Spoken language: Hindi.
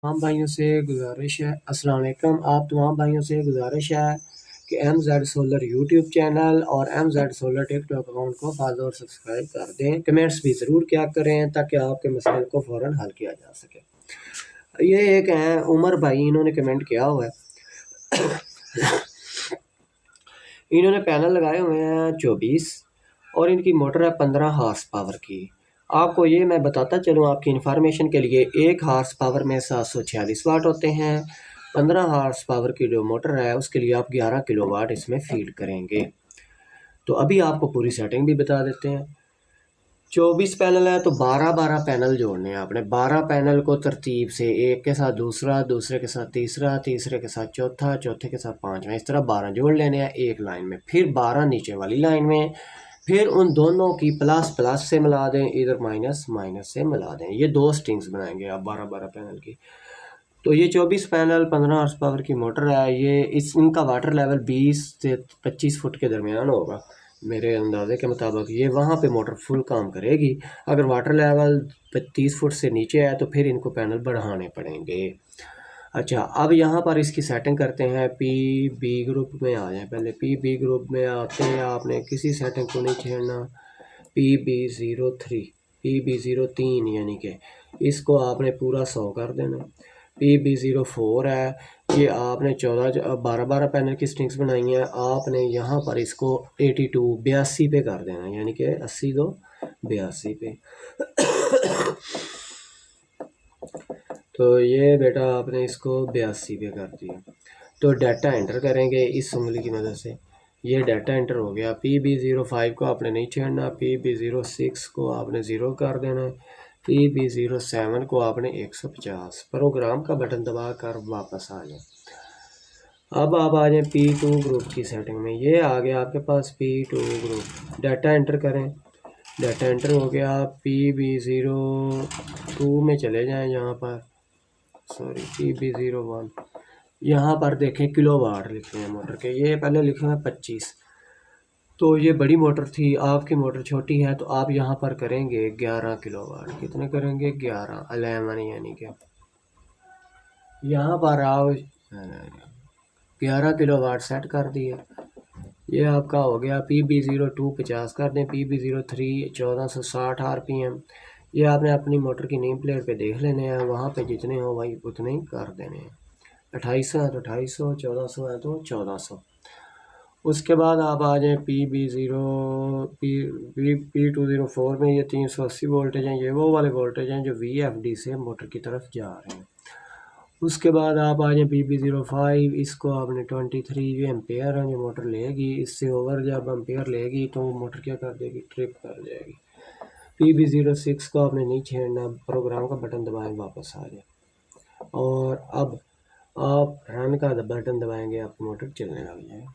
तमाम भाइयों से गुजारिश है, अस्सलाम वालेकुम। आप तमाम भाइयों से गुजारिश है कि MZ सोलर यूट्यूब चैनल और MZ सोलर टिकटॉक अकाउंट को फॉलो और सब्सक्राइब कर दें। कमेंट्स भी ज़रूर किया करें ताकि आपके मसले को फ़ौरन हल किया जा सके। ये एक हैं उमर भाई, इन्होंने कमेंट किया हुआ है। इन्होंने पैनल लगाए हुए हैं 24 और इनकी मोटर है 15 हार्स पावर की। आपको ये मैं बताता चलूँ आपकी इन्फॉर्मेशन के लिए, 1 हार्स पावर में 746 वाट होते हैं। 15 हार्स पावर की जो मोटर है उसके लिए आप 11 किलोवाट इसमें फीड करेंगे। तो अभी आपको पूरी सेटिंग भी बता देते हैं। 24 पैनल है तो 12-12 पैनल जोड़ने हैं आपने। 12 पैनल को तरतीब से एक के साथ दूसरा, दूसरे के साथ तीसरा, तीसरे के साथ चौथा, चौथे के साथ पांचवा, इस तरह 12 जोड़ लेने हैं एक लाइन में। फिर 12 नीचे वाली लाइन में, फिर उन दोनों की प्लस प्लस से मिला दें, इधर माइनस माइनस से मिला दें। ये 2 स्ट्रिंग्स बनाएंगे आप 12-12 पैनल की। तो ये 24 पैनल 15 हॉर्स पावर की मोटर है। ये इनका वाटर लेवल 20 से 25 फुट के दरमियान होगा मेरे अंदाजे के मुताबिक। ये वहाँ पे मोटर फुल काम करेगी। अगर वाटर लेवल 30 फुट से नीचे है तो फिर इनको पैनल बढ़ाने पड़ेंगे। अच्छा, अब यहाँ पर इसकी सेटिंग करते हैं। पी बी ग्रुप में आ जाए। पहले पी बी ग्रुप में आते हैं, आपने किसी सेटिंग को नहीं छेड़ना। PB03 PB03 यानी कि इसको आपने पूरा 100 कर देना। PB04 है, ये आपने 12 पैनल की स्ट्रिंग्स बनाई हैं। आपने यहाँ पर इसको 82 पे कर देना, यानी कि 80 दो 82 पे। तो ये बेटा आपने इसको 82 पे कर दिया। तो डाटा एंटर करेंगे इस उंगली की मदद से। ये डाटा एंटर हो गया। PB05 को आपने नहीं छेड़ना। PB06 को आपने 0 कर देना है। PB07 को आपने 150। प्रोग्राम का बटन दबा कर वापस आ जाए। अब आप आ जाए P2 ग्रुप की सेटिंग में। ये आ गया आपके पास P2 ग्रुप। डाटा एंटर करें। डाटा एंटर हो गया। PB02 में चले जाएं, यहाँ पर सॉरी PB01। यहाँ पर देखें किलोवाट लिखे हैं मोटर के, ये पहले लिखे हैं 25। तो ये बड़ी मोटर थी, आपकी मोटर छोटी है तो आप यहाँ पर करेंगे 11 किलोवाट। कितने करेंगे? 11 यानी कि यहाँ पर आओ 11 किलोवाट सेट कर दिए। ये आपका हो गया। PB02 50 कर दें। PB03 1460 RPM। ये आपने अपनी मोटर की नेम प्लेट पे देख लेने हैं, वहाँ पे जितने हो भाई उतने ही कर देने हैं। 2800 है तो 2800, 1400 है तो 1400। उसके बाद आप आ जाएँ P204 में। ये 380 वोल्टेज हैं, ये वो वाले वोल्टेज हैं जो VFD से मोटर की तरफ जा रहे हैं। उसके बाद आप आ जाएँ PB05। इसको आपने 23 एम्पेयर है जो मोटर लेगी, इससे ओवर जब एम्पेयर लेगी तो मोटर क्या कर देगी? ट्रिप कर जाएगी। PB06 को आपने नहीं छेड़ना। प्रोग्राम का बटन दबाएं, वापस आ जाए। और अब आप रन का बटन दबाएंगे, आपकी मोटर चलने लग जाएगी।